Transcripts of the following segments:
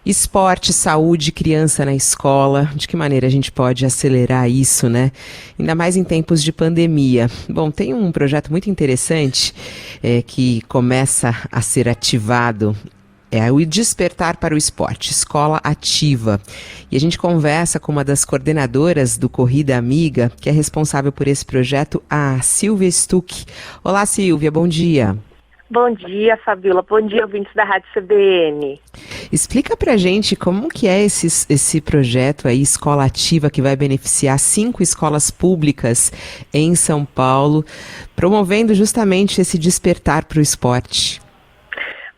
Esporte, saúde, criança na escola, de que maneira a gente pode acelerar isso, né? Ainda mais em tempos de pandemia. Bom, tem um projeto muito interessante que começa a ser ativado. É o Despertar para o Esporte, Escola Ativa. E a gente conversa com uma das coordenadoras do Corrida Amiga, que é responsável por esse projeto, a Silvia Stuck. Olá, Silvia, bom dia. Bom dia, Fabiola. Bom dia, ouvintes da Rádio CBN. Explica pra gente como que é esse projeto aí, Escola Ativa, que vai beneficiar 5 escolas públicas em São Paulo, promovendo justamente esse despertar para o esporte.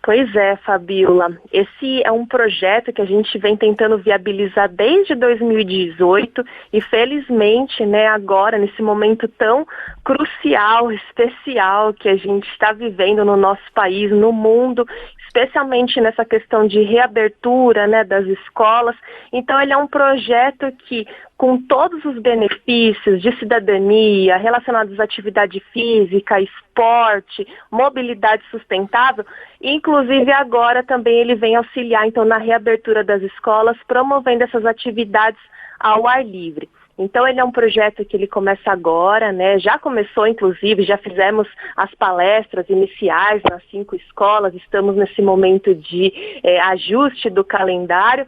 Pois é, Fabiola. Esse é um projeto que a gente vem tentando viabilizar desde 2018 e felizmente, né, agora, nesse momento tão crucial, especial que a gente está vivendo no nosso país, no mundo, especialmente nessa questão de reabertura, né, das escolas. Então, ele é um projeto que, com todos os benefícios de cidadania relacionados à atividade física, esporte, mobilidade sustentável, inclusive agora também ele vem auxiliar então na reabertura das escolas, promovendo essas atividades ao ar livre. Então ele é um projeto que ele começa agora, né? Já começou, inclusive, já fizemos as palestras iniciais nas 5 escolas, estamos nesse momento de ajuste do calendário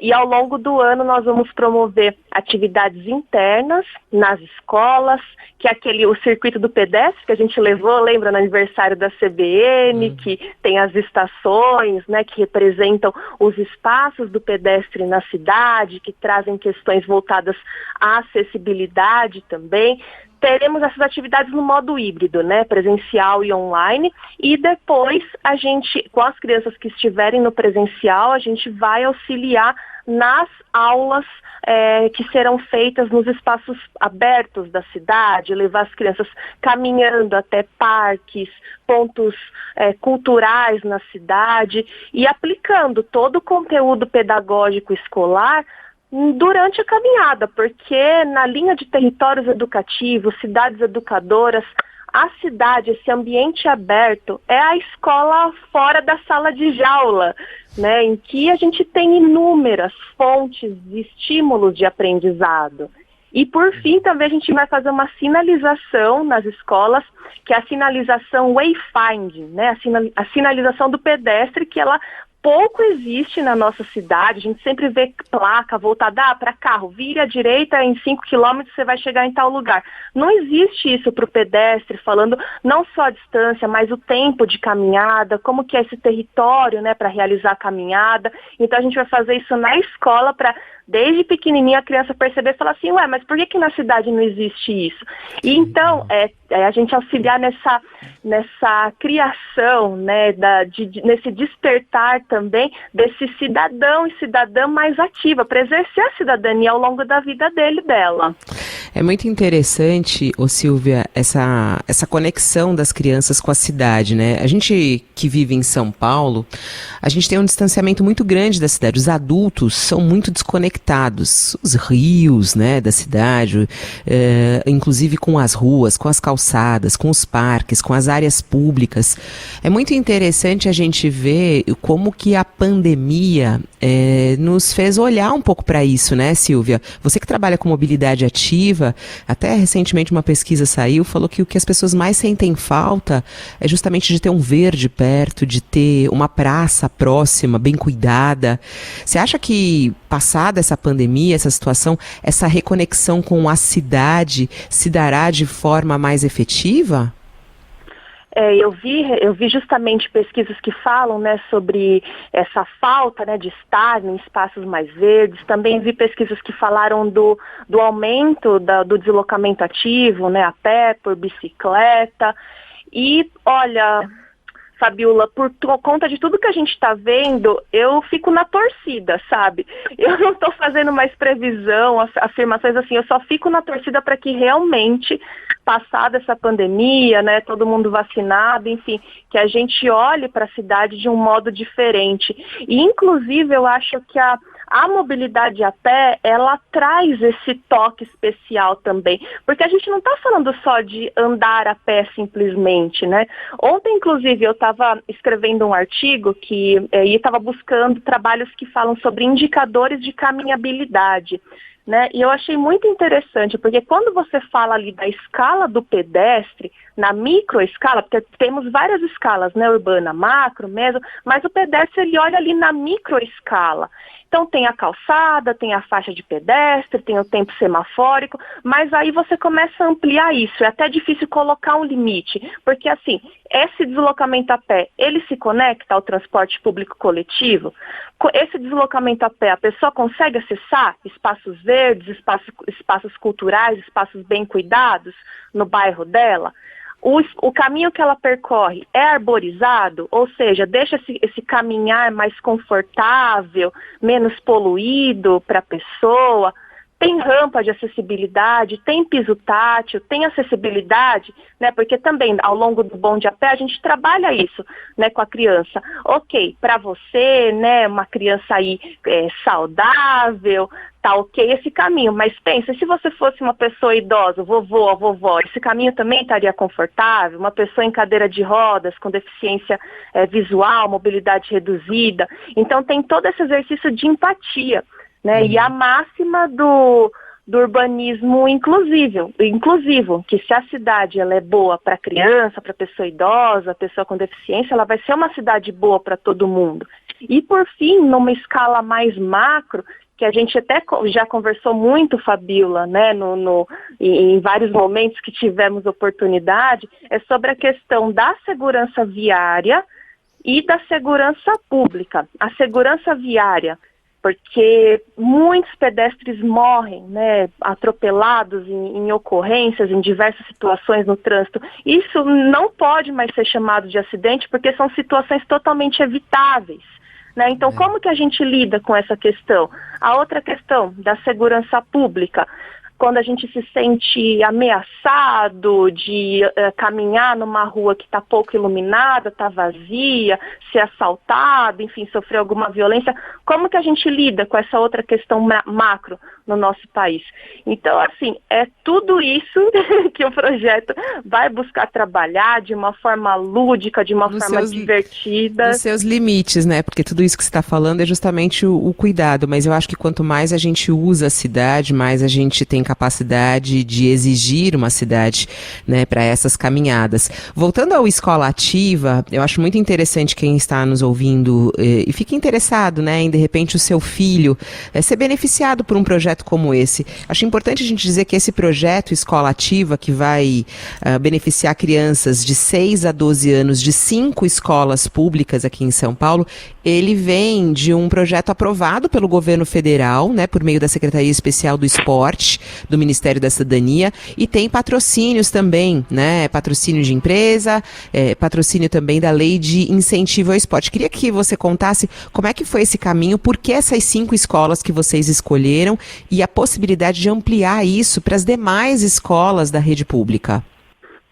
e ao longo do ano nós vamos promover atividades internas nas escolas, que é o circuito do pedestre que a gente levou, lembra, no aniversário da CBN, que tem as estações, né, que representam os espaços do pedestre na cidade, que trazem questões voltadas à acessibilidade também. Teremos essas atividades no modo híbrido, né, presencial e online, e depois a gente, com as crianças que estiverem no presencial, a gente vai auxiliar nas aulas que serão feitas nos espaços abertos da cidade, levar as crianças caminhando até parques, pontos culturais na cidade e aplicando todo o conteúdo pedagógico escolar durante a caminhada, porque na linha de territórios educativos, cidades educadoras, a cidade, esse ambiente aberto, é a escola fora da sala de jaula, né, em que a gente tem inúmeras fontes de estímulos de aprendizado. E, por fim, também a gente vai fazer uma sinalização nas escolas, que é a sinalização wayfinding, né, a sinalização do pedestre, que ela pouco existe na nossa cidade. A gente sempre vê placa voltada para carro, vire à direita, em 5 quilômetros você vai chegar em tal lugar. Não existe isso para o pedestre, falando não só a distância, mas o tempo de caminhada, como que é esse território, né, para realizar a caminhada. Então a gente vai fazer isso na escola para, desde pequenininha, a criança perceber e falar assim, ué, mas por que na cidade não existe isso? E então, a gente auxiliar nessa criação, né, nesse despertar também desse cidadão e cidadã mais ativa, para exercer a cidadania ao longo da vida dele e dela. É muito interessante, Silvia, essa conexão das crianças com a cidade, né? A gente que vive em São Paulo, a gente tem um distanciamento muito grande da cidade. Os adultos são muito desconectados. Os rios, né, da cidade, inclusive com as ruas, com as calçadas, com os parques, com as áreas públicas. É muito interessante a gente ver como que a pandemia nos fez olhar um pouco para isso, né, Silvia? Você que trabalha com mobilidade ativa, até recentemente uma pesquisa saiu, falou que o que as pessoas mais sentem falta é justamente de ter um verde perto, de ter uma praça próxima, bem cuidada. Você acha que, passada essa pandemia, essa situação, essa reconexão com a cidade se dará de forma mais efetiva? Eu vi justamente pesquisas que falam, né, sobre essa falta, né, de estar em espaços mais verdes. Também vi pesquisas que falaram do aumento do deslocamento ativo, né, a pé, por bicicleta. E, olha, Fabiola, por conta de tudo que a gente está vendo, eu fico na torcida, sabe? Eu não estou fazendo mais previsão, afirmações assim, eu só fico na torcida para que realmente passada essa pandemia, né, todo mundo vacinado, enfim, que a gente olhe para a cidade de um modo diferente. E, inclusive, eu acho que a mobilidade a pé, ela traz esse toque especial também, porque a gente não está falando só de andar a pé simplesmente, né? Ontem, inclusive, eu estava escrevendo um artigo e estava buscando trabalhos que falam sobre indicadores de caminhabilidade, né? E eu achei muito interessante, porque quando você fala ali da escala do pedestre, na microescala, porque temos várias escalas, né, urbana, macro, meso, mas o pedestre ele olha ali na microescala. Então tem a calçada, tem a faixa de pedestre, tem o tempo semafórico, mas aí você começa a ampliar isso, é até difícil colocar um limite, porque assim, esse deslocamento a pé, ele se conecta ao transporte público coletivo? Esse deslocamento a pé, a pessoa consegue acessar espaços verdes, espaços culturais, espaços bem cuidados no bairro dela? O caminho que ela percorre é arborizado, ou seja, deixa esse caminhar mais confortável, menos poluído para a pessoa. Tem rampa de acessibilidade, tem piso tátil, tem acessibilidade, né? Porque também ao longo do bonde a pé a gente trabalha isso, né, com a criança. Ok, para você, né, uma criança aí saudável, tá ok esse caminho, mas pensa, se você fosse uma pessoa idosa, vovô ou vovó, esse caminho também estaria confortável? Uma pessoa em cadeira de rodas, com deficiência visual, mobilidade reduzida. Então tem todo esse exercício de empatia, né? E a máxima do urbanismo inclusivo, que se a cidade ela é boa para criança, para pessoa idosa, pessoa com deficiência, ela vai ser uma cidade boa para todo mundo. E por fim, numa escala mais macro, que a gente até já conversou muito, Fabíola, né, em vários momentos que tivemos oportunidade, é sobre a questão da segurança viária e da segurança pública. A segurança viária, porque muitos pedestres morrem, né, atropelados em ocorrências, em diversas situações no trânsito. Isso não pode mais ser chamado de acidente, porque são situações totalmente evitáveis, né? Então, como que a gente lida com essa questão? A outra questão da segurança pública, quando a gente se sente ameaçado de caminhar numa rua que está pouco iluminada, está vazia, ser assaltado, enfim, sofrer alguma violência, como que a gente lida com essa outra questão macro no nosso país? Então, assim, é tudo isso que o projeto vai buscar trabalhar de uma forma lúdica, de uma forma divertida. Dos seus limites, né? Porque tudo isso que você está falando é justamente o cuidado, mas eu acho que quanto mais a gente usa a cidade, mais a gente tem capacidade de exigir uma cidade, né, para essas caminhadas. Voltando ao Escola Ativa, eu acho muito interessante quem está nos ouvindo e fica interessado, né, em de repente o seu filho ser beneficiado por um projeto como esse. Acho importante a gente dizer que esse projeto Escola Ativa, que vai beneficiar crianças de 6 a 12 anos de 5 escolas públicas aqui em São Paulo, ele vem de um projeto aprovado pelo governo federal, né, por meio da Secretaria Especial do Esporte, do Ministério da Cidadania, e tem patrocínios também, né, patrocínio de empresa, patrocínio também da Lei de Incentivo ao Esporte. Queria que você contasse como é que foi esse caminho, por que essas 5 escolas que vocês escolheram e a possibilidade de ampliar isso para as demais escolas da rede pública.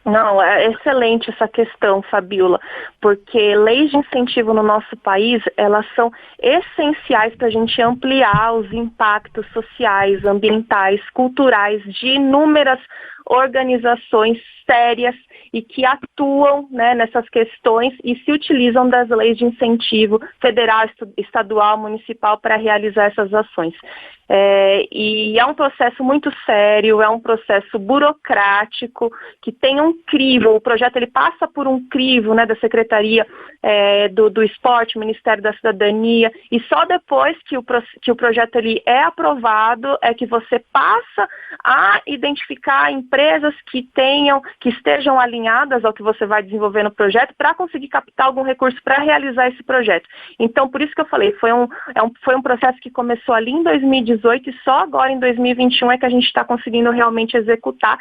Não, é excelente essa questão, Fabíola, porque leis de incentivo no nosso país, elas são essenciais para a gente ampliar os impactos sociais, ambientais, culturais de inúmeras organizações sérias e que atuam, né, nessas questões e se utilizam das leis de incentivo federal, estadual, municipal para realizar essas ações. E é um processo muito sério, é um processo burocrático, que tem um crivo, o projeto ele passa por um crivo, né, da Secretaria do Esporte, Ministério da Cidadania, e só depois que o projeto ele é aprovado é que você passa a identificar empresas que estejam alinhadas ao que você vai desenvolver no projeto para conseguir captar algum recurso para realizar esse projeto. Então, por isso que eu falei, foi um processo que começou ali em 2018 e só agora em 2021 é que a gente está conseguindo realmente executar.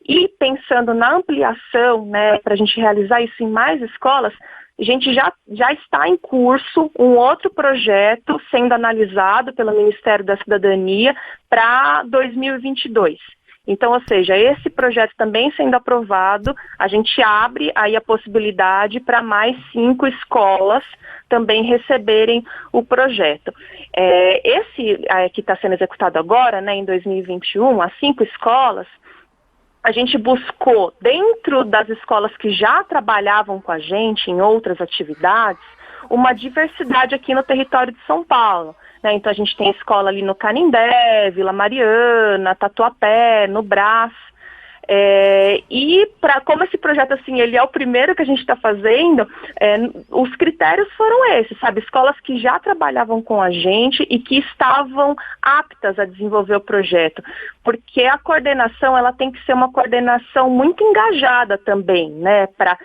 E pensando na ampliação, né, para a gente realizar isso em mais escolas, a gente já está em curso um outro projeto sendo analisado pelo Ministério da Cidadania para 2022. Então, ou seja, esse projeto também sendo aprovado, a gente abre aí a possibilidade para mais 5 escolas também receberem o projeto. Esse que está sendo executado agora, né, em 2021, as 5 escolas, a gente buscou, dentro das escolas que já trabalhavam com a gente em outras atividades, uma diversidade aqui no território de São Paulo. Né? Então, a gente tem escola ali no Canindé, Vila Mariana, Tatuapé, no Brás. E como esse projeto assim, ele é o primeiro que a gente está fazendo, os critérios foram esses, sabe? Escolas que já trabalhavam com a gente e que estavam aptas a desenvolver o projeto, porque a coordenação ela tem que ser uma coordenação muito engajada também, né? Para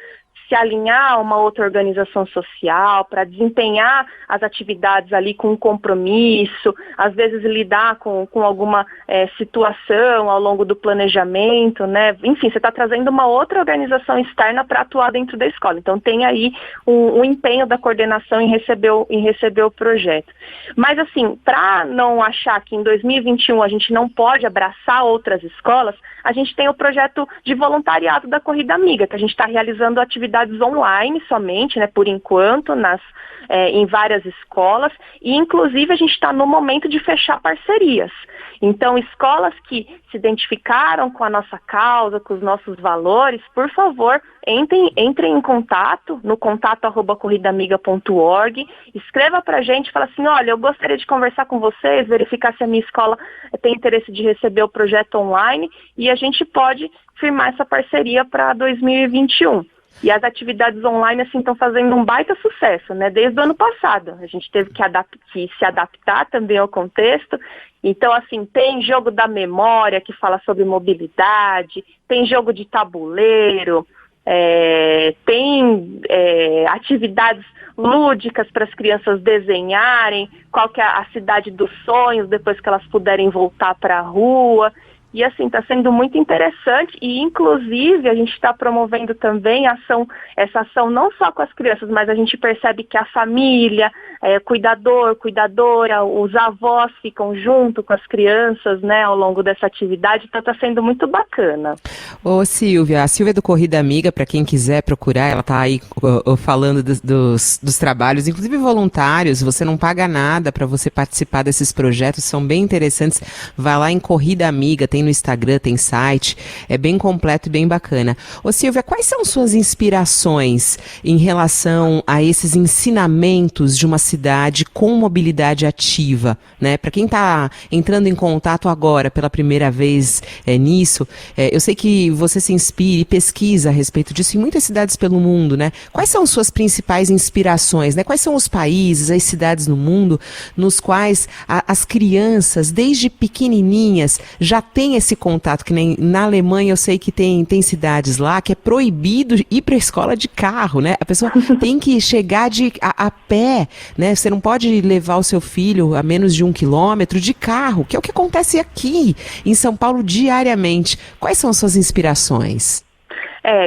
se alinhar a uma outra organização social, para desempenhar as atividades ali com compromisso, às vezes lidar com alguma situação ao longo do planejamento, né? Enfim, você está trazendo uma outra organização externa para atuar dentro da escola. Então tem aí um empenho da coordenação em receber o projeto. Mas assim, para não achar que em 2021 a gente não pode abraçar outras escolas, a gente tem o projeto de voluntariado da Corrida Amiga, que a gente está realizando atividades online somente, né, por enquanto, em várias escolas, e inclusive a gente está no momento de fechar parcerias. Então, escolas que se identificaram com a nossa causa, com os nossos valores, por favor, entrem em contato, no contato@corridaamiga.org, escreva para a gente, fala assim, olha, eu gostaria de conversar com vocês, verificar se a minha escola tem interesse de receber o projeto online, e a gente pode firmar essa parceria para 2021. E as atividades online, assim, estão fazendo um baita sucesso, né? Desde o ano passado. A gente teve que se adaptar também ao contexto. Então, assim, tem jogo da memória que fala sobre mobilidade, tem jogo de tabuleiro, tem atividades lúdicas para as crianças desenharem qual que é a cidade dos sonhos depois que elas puderem voltar para a rua. E assim, está sendo muito interessante e, inclusive, a gente está promovendo também essa ação não só com as crianças, mas a gente percebe que a família, cuidador, cuidadora, os avós ficam junto com as crianças, né, ao longo dessa atividade, então está sendo muito bacana. Ô Silvia, a Silvia do Corrida Amiga, para quem quiser procurar, ela está aí falando dos trabalhos, inclusive voluntários, você não paga nada para você participar desses projetos, são bem interessantes, vai lá em Corrida Amiga, tem no Instagram, tem site, é bem completo e bem bacana. Ô Silvia, quais são suas inspirações em relação a esses ensinamentos de uma cidade com mobilidade ativa, né? Para quem está entrando em contato agora pela primeira vez nisso, eu sei que você se inspira e pesquisa a respeito disso em muitas cidades pelo mundo, né? Quais são suas principais inspirações, né? Quais são os países, as cidades no mundo nos quais as crianças, desde pequenininhas, já têm esse contato, que nem na Alemanha eu sei que tem cidades lá que é proibido ir para a escola de carro, né? A pessoa tem que chegar a pé, né? Você não pode levar o seu filho a menos de 1 quilômetro de carro, que é o que acontece aqui em São Paulo diariamente. Quais são suas inspirações?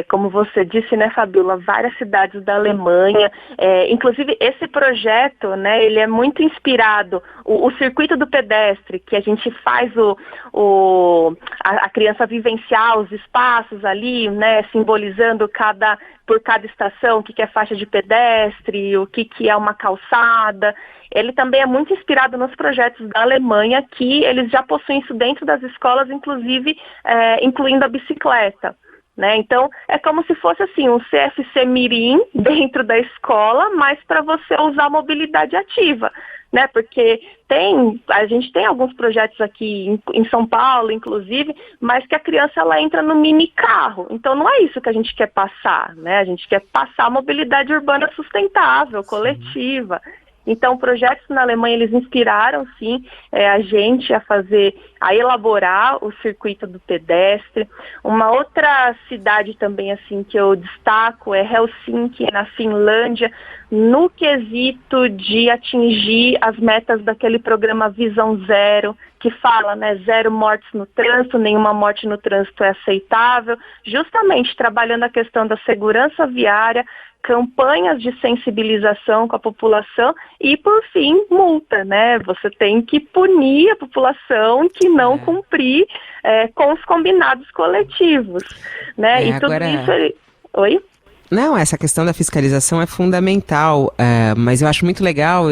Como você disse, né, Fabiola, várias cidades da Alemanha, inclusive esse projeto, né, ele é muito inspirado, o circuito do pedestre, que a gente faz a criança vivenciar os espaços ali, né, simbolizando por cada estação, o que é faixa de pedestre, o que é uma calçada. Ele também é muito inspirado nos projetos da Alemanha, que eles já possuem isso dentro das escolas, inclusive incluindo a bicicleta. Né? Então, é como se fosse assim, um CFC Mirim dentro da escola, mas para você usar a mobilidade ativa, né? Porque a gente tem alguns projetos aqui em São Paulo, inclusive, mas que a criança ela entra no mini carro. Então, não é isso que a gente quer passar, né? A gente quer passar a mobilidade urbana sustentável, coletiva. Então, projetos na Alemanha, eles inspiraram, sim, a gente a elaborar o circuito do pedestre. Uma outra cidade também, assim, que eu destaco é Helsinki, na Finlândia, no quesito de atingir as metas daquele programa Visão Zero, que fala, né, 0 mortes no trânsito, nenhuma morte no trânsito é aceitável, justamente trabalhando a questão da segurança viária, campanhas de sensibilização com a população e, por fim, multa, né? Você tem que punir a população que não cumprir com os combinados coletivos, né? E tudo agora... isso... Oi? Não, essa questão da fiscalização é fundamental, mas eu acho muito legal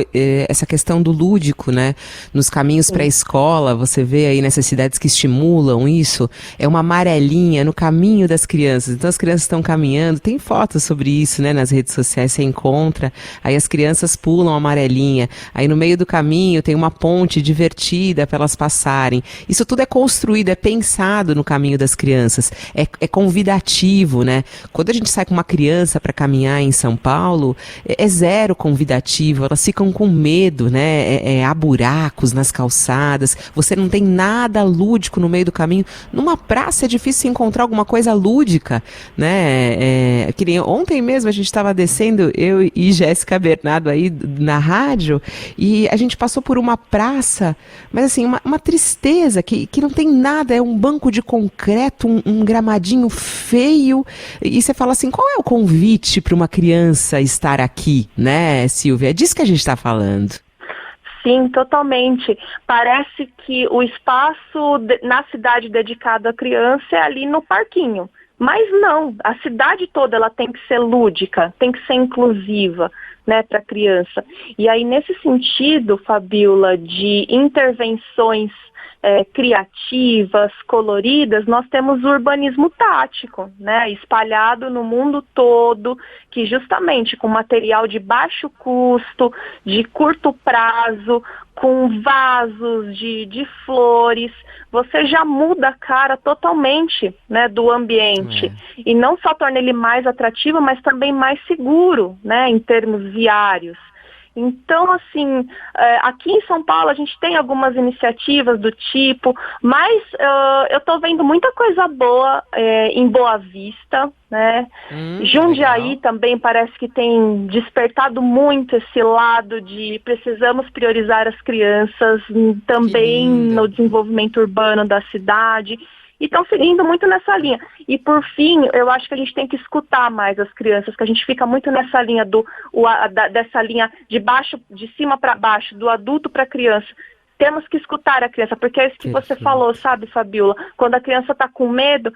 essa questão do lúdico, né? Nos caminhos para a escola, você vê aí nessas cidades que estimulam isso, é uma amarelinha no caminho das crianças. Então as crianças estão caminhando, tem fotos sobre isso, né? Nas redes sociais você encontra, aí as crianças pulam a amarelinha, aí no meio do caminho tem uma ponte divertida para elas passarem. Isso tudo é construído, é pensado no caminho das crianças, é convidativo, né? Quando a gente sai com uma criança para caminhar em São Paulo, é zero convidativo, elas ficam com medo, né? Há buracos nas calçadas, você não tem nada lúdico no meio do caminho. Numa praça é difícil encontrar alguma coisa lúdica, né? Que nem ontem mesmo a gente estava descendo, eu e Jéssica Bernardo aí na rádio, e a gente passou por uma praça, mas assim, uma tristeza, que não tem nada, é um banco de concreto, um gramadinho feio, e você fala assim, qual é o convite para uma criança estar aqui, né, Silvia? É disso que a gente está falando. Sim, totalmente. Parece que o espaço na cidade dedicado à criança é ali no parquinho. Mas não, a cidade toda ela tem que ser lúdica, tem que ser inclusiva, né, para a criança. E aí, nesse sentido, Fabíola, de intervenções criativas, coloridas, nós temos o urbanismo tático, né, espalhado no mundo todo, que justamente com material de baixo custo, de curto prazo, com vasos de flores, você já muda a cara totalmente, né, do ambiente. E não só torna ele mais atrativo, mas também mais seguro, né, em termos viários. Então, assim, aqui em São Paulo a gente tem algumas iniciativas do tipo, mas eu estou vendo muita coisa boa em Boa Vista, né? Jundiaí legal. Também parece que tem despertado muito esse lado de precisamos priorizar as crianças também no desenvolvimento urbano da cidade. E estão seguindo muito nessa linha. E por fim, eu acho que a gente tem que escutar mais as crianças, que a gente fica muito nessa linha dessa linha de cima para baixo, do adulto para a criança. Temos que escutar a criança, porque é isso que você falou, sabe, Fabíola? Quando a criança está com medo,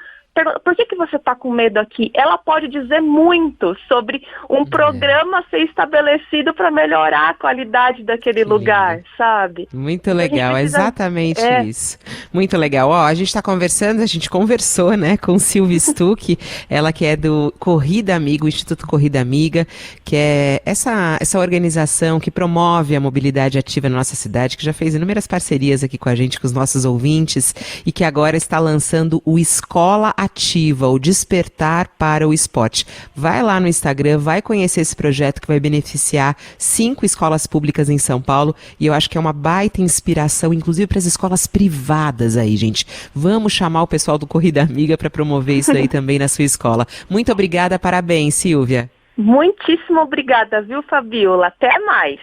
por que você está com medo aqui? Ela pode dizer muito sobre um programa a ser estabelecido para melhorar a qualidade daquele lugar, sabe? Muito legal, exatamente isso. Muito legal. Ó, a gente conversou, né, com Silvia Stuck, ela que é do Corrida Amiga, o Instituto Corrida Amiga, que é essa organização que promove a mobilidade ativa na nossa cidade, que já fez inúmeras parcerias aqui com a gente, com os nossos ouvintes, e que agora está lançando o Escola Ativa, o Despertar para o Esporte. Vai lá no Instagram, vai conhecer esse projeto que vai beneficiar 5 escolas públicas em São Paulo, e eu acho que é uma baita inspiração, inclusive para as escolas privadas aí, gente. Vamos chamar o pessoal do Corrida Amiga para promover isso aí também na sua escola. Muito obrigada, parabéns, Silvia. Muitíssimo obrigada, viu, Fabíola? Até mais.